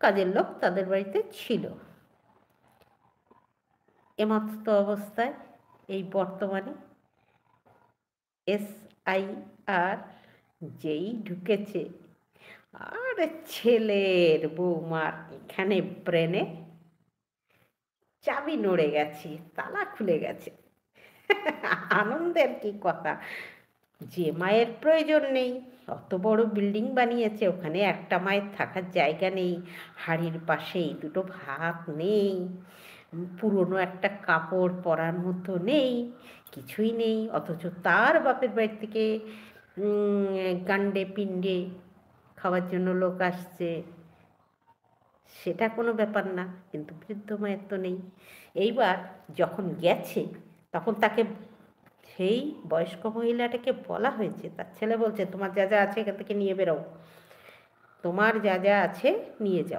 কাজের লোক তাদের বাড়িতে ছিল। এমতো অবস্থায় এই বর্তমানে SIR যেই ঢুকেছে, আর ছেলের বৌমার এখানে ব্রেনে চাবি নড়ে গেছে, তালা খুলে গেছে। আনন্দের কি কথা! যে মায়ের প্রয়োজন নেই, অত বড় বিল্ডিং বানিয়েছে, ওখানে একটা মায়ের থাকার জায়গা নেই, হাঁড়ির পাশেই দুটো ভাত নেই, পুরনো একটা কাপড় পরার মতো নেই, কিছুই নেই, অথচ তার বাপের বাড়ি থেকে গান্ডে পিণ্ডে খাওয়ার জন্য লোক আসছে, সেটা কোনো ব্যাপার না। কিন্তু বৃদ্ধ মায়ের তো নেই। এইবার যখন গেছে তখন তাকে, সেই বয়স্ক মহিলাটাকে বলা হয়েছে, তার ছেলে বলছে তোমার যা যা আছে এখান থেকে নিয়ে বেরো, তোমার যা যা আছে নিয়ে যাও।